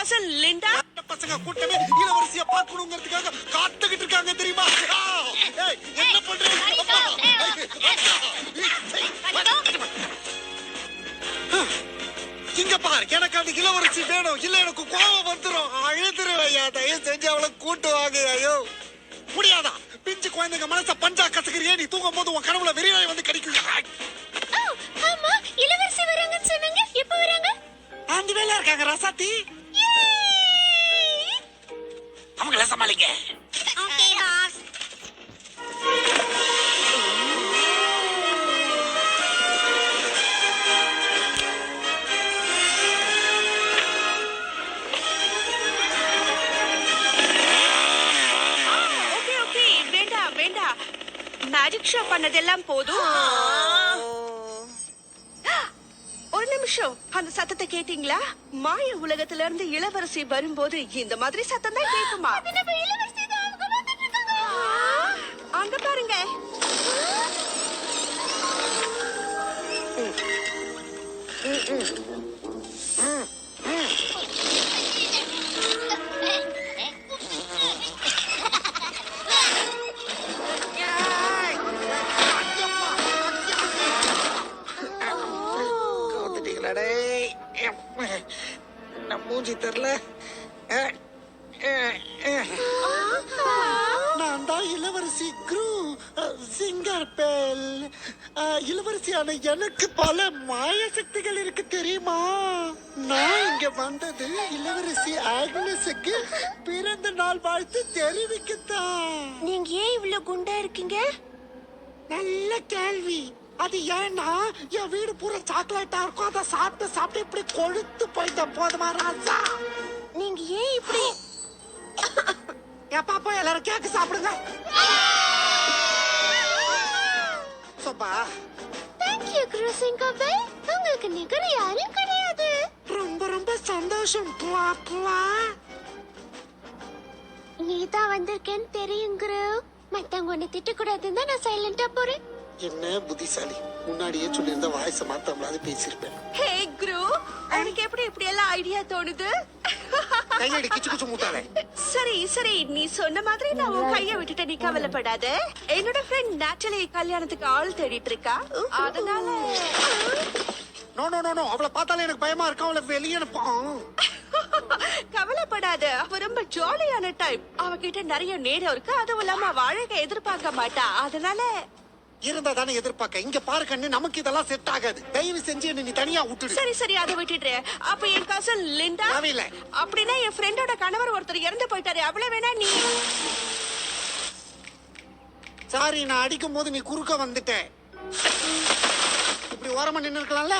கசன் Linda பசங்க கூட்டமே இளவரசிய பார்க்கணுங்கிறதுக்காக காத்துக்கிட்டு இருக்காங்க தெரியுமா? ஏய், என்ன பண்றீங்க? இங்க பாரு, எனக்கு அந்த இளவரசி வேணும். இல்ல எனக்கு கோவம் வந்துரும். அழுதுருவையா, தயவு செஞ்சு அவளை கூட்டு வாங்க. ஐயோ முடியாதா? பிஞ்சு குழந்தைங்க மனச பஞ்சா கசக்குறியே. நீ தூங்கும் போது உன் கனவுல வெறியாய் வந்து கிடைக்கும். ஆமா, இளவரசி வராங்கன்னு சொன்னாங்க. எப்ப வராங்க? அந்த வேலை இருக்காங்க ரசாத்தி. அவங்கள சமாளிங்க. Okay pass. ஓகே வேண்டாம் வேண்டாம். மேஜிக் ஷோ பண்ணதெல்லாம் போதும். ஒரு நிமிஷம், அந்த சத்தத்தை கேட்டீங்களா? மாய உலகத்துல இருந்து இளவரசி வரும்போது இந்த மாதிரி சத்தம் தான் கேட்குமா? நம்ம இளவரசி தான் அவங்க வந்துட்டு இருக்காங்க. அங்க பாருங்க. மூஞ்சி தெரியல. நான் தான் இளவரசி குரு சிங்கர் பேல். இளவரசியான எனக்கு பல மாய சக்திகள் இருக்கு தெரியுமா? நான் இங்க வந்தது இளவரசி ஆக்னஸுக்கு பிறந்த நாள் வாழ்த்து தெரிவிக்கத்தான். நீங்க ஏன் இவ்வளவு குண்டா இருக்கீங்க? நல்ல கேள்வி. அது ஏன்னா என் வீடு பூரா சாக்லேட்டா இருக்கும். அதை சாப்பிட்டு சாப்பிட்டு இப்படி கொழுத்து போயிட்ட போதுமா ராஜா? நீங்க ஏன் இப்படி? எப்பா போய் எல்லாரும் கேக்கு சாப்பிடுங்க. சோப்பா, Thank you, குரு சிங்கப்பல். உங்களுக்கு நிகர் யாரும் கிடையாது. ரொம்ப ரொம்ப சந்தோஷம். புவா, புவா. நீ தான் வந்திருக்கேன்னு தெரியும் குரு. மத்தவங்க உன்னை திட்டக்கூடாதுன்னு தான் நான் சைலண்டா போறேன். என்ன புத்திசாலி, முன்னாடியே சொல்லியிருந்த வாய்ஸை மாத்தாமலாது பேசியிருப்பேன். ஹே குரு, உனக்கு எப்படி இப்படி எல்லாம் ஐடியா தோணுது? கையடி கிச்சு கிச்சு மூட்டாளே. சரி சரி, நீ சொன்ன மாதிரி நான் உன் கைய விட்டுட்ட. நீ கவலைப்படாத. என்னோட ஃப்ரெண்ட் நேச்சலி கல்யாணத்துக்கு ஆள் தேடிட்டு இருக்கா. அதனால நோ நோ நோ நோ, அவளை பார்த்தாலே எனக்கு பயமா இருக்கு. அவளை வெளியே அனுப்போம். கவலைப்படாத. அவ ரொம்ப ஜாலியான டைப். அவகிட்ட நிறைய நேரம் இருக்கு. அதுவும் இல்லாம வாழக எதிர்பார்க்க மாட்டா. அதனால இருந்தா தானே எதிர்பார்க்க. இங்க பாரு கண்ணு, நமக்கு இதெல்லாம் செட் ஆகாது. தயவு செஞ்சு என்ன நீ தனியா விட்டுடு. சரி சரி, அதை விட்டுட்டு. அப்ப என் கசன் லிண்டா தேவையில்லை. அப்படின்னா என் ஃப்ரெண்டோட கணவர் ஒருத்தர் இறந்து போயிட்டாரு. அவ்வளவு வேணா நீ. சாரி, நான் அடிக்கும் போது நீ குறுக்க வந்துட்ட. இப்படி ஓரமா நின்னு இருக்கலாம்ல.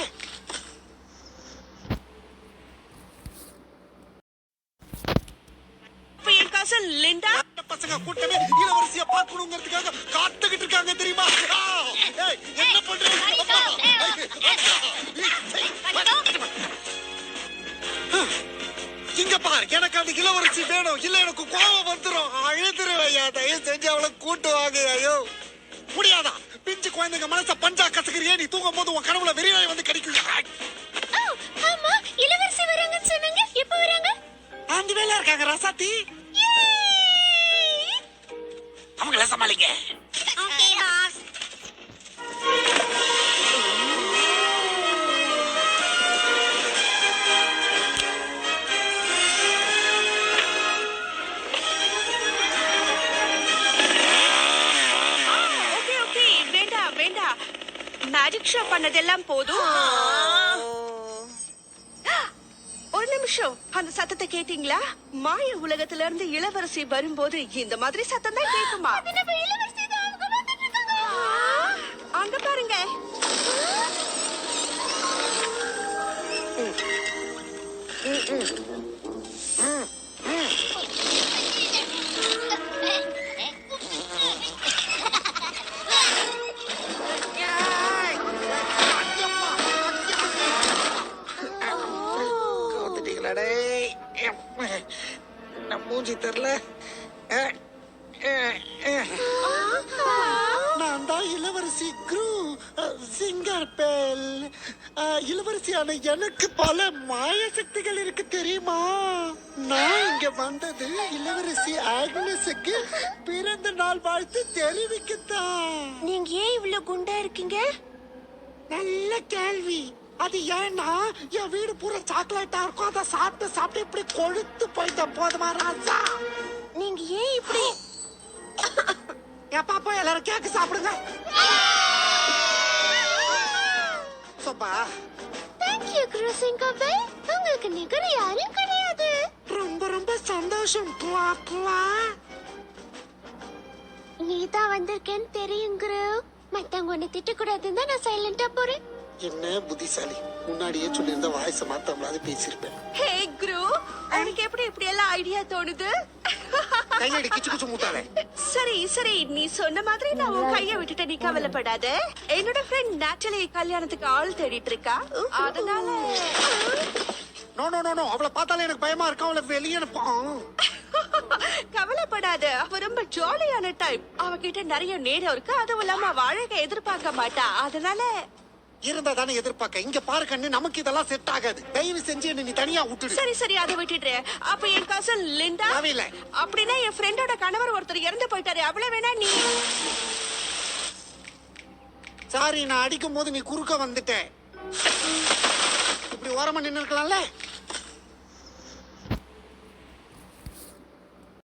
அப்ப என் கசன் லிண்டா பசங்க கூட்டமே இளவரசிய பார்க்கணுங்கிறதுக்காக காத்துக்கிட்டு இருக்காங்க தெரியுமா? ஏய், என்ன பண்றீங்க? இங்க பாரு, எனக்கு அந்த இளவரசி வேணும். இல்ல எனக்கு கோவம் வந்துரும். அழுதுருவையா, தயவு செஞ்சு அவளை கூட்டு வாங்க. ஐயோ முடியாதா? பிஞ்சு குழந்தைங்க மனச பஞ்சா கசக்குறியே. நீ தூங்கும் போது உன் கனவுல வெறியாய் வந்து கிடைக்கும். ஆமா, இளவரசி வராங்கன்னு சொன்னாங்க. எப்ப வராங்க? அந்த வேலை இருக்காங்க ரசாத்தி. அவங்கள சமாளிங்க. Okay pass. ஓகே வேண்டாம் வேண்டாம். மேஜிக் ஷோ பண்ணதெல்லாம் போதும். ஒரு நிமிஷம், அந்த சத்தத்தை கேட்டீங்களா? மாய உலகத்துல இருந்து இளவரசி வரும்போது இந்த மாதிரி சத்தம் தான் கேட்குமா? நம்ம இளவரசி தான் அவங்க வந்துட்டு இருக்காங்க. அங்க பாருங்க. மூஞ்சி தெரியல. நான் தான் இளவரசி குரு சிங்கர் பேல். இளவரசியான எனக்கு பல மாய சக்திகள் இருக்கு தெரியுமா? நான் இங்க வந்தது இளவரசி ஆக்னஸுக்கு பிறந்த நாள் வாழ்த்து தெரிவிக்கத்தான். நீங்க ஏன் இவ்வளவு குண்டா இருக்கீங்க? நல்ல கேள்வி. அது ஏன்னா என் வீடு பூரா சாக்லேட்டா இருக்கும். அதை சாப்பிட்டு சாப்பிட்டு இப்படி கொழுத்து போயிட்ட போதுமா ராஜா. நீங்க ஏன் இப்படி என் பாப்பா எல்லாரும் கேக்கு சாப்பிடுங்க. சோப்பா தேங்க்யூ குரு சிங்கப்பன். உங்களுக்கு நிகர் யாரும் கிடையாது. ரொம்ப ரொம்ப சந்தோஷம். புவா, புவா. நீதான் வந்திருக்கேன்னு தெரியும் குரு. மத்தவங்க உன்னை திட்டக்கூடாதுன்னு தான் நான் சைலண்டா போறேன். என்ன புத்திசாலி. முன்னாடியே சொல்லியிருந்த வாய்ஸ் மாத்தாமலாவது பேசியிருப்பேன். ஹே குரு, உனக்கு எப்படி இப்படி எல்லாம் ஐடியா தோணுது? கையடி கிச்சு கிச்சு மூட்டாளே. சரி சரி, நீ சொன்ன மாதிரி நான் உன் கைய விட்டுட்ட, நீ கவலைப்படாத. என்னோட ஃப்ரெண்ட் நேட்டலி கல்யாணத்துக்கு ஆள் தேடிட்டு இருக்கா. அதனால நோ நோ நோ நோ, அவளை பார்த்தாலே எனக்கு பயமா இருக்கு. அவளை வெளியே அனுப்பான். கவலைப்படாத, அவ ரொம்ப ஜாலியான டைப். அவகிட்ட நிறைய நேரம் இருக்கு. அதுவும் இல்லாம அவ அழகை எதிர்பார்க்க மாட்டா. அதனால இருந்தா தானே எதிர்பார்க்க. இங்க பாரு கண்ணு, நமக்கு இதெல்லாம் செட் ஆகாது. தயவு செஞ்சு என்ன நீ தனியா விட்டுடு. சரி சரி, அதை விட்டுட்டு. அப்ப என் கசன் லிண்டா, தேவையில்லை. அப்படின்னா என் ஃப்ரெண்டோட கணவர் ஒருத்தர் இறந்து போயிட்டாரு. அவ்வளவு வேணா நீ. சாரி, நான் அடிக்கும் போது நீ குறுக்க வந்துட்ட. இப்படி ஓரமா நின்னு இருக்கலாம்ல.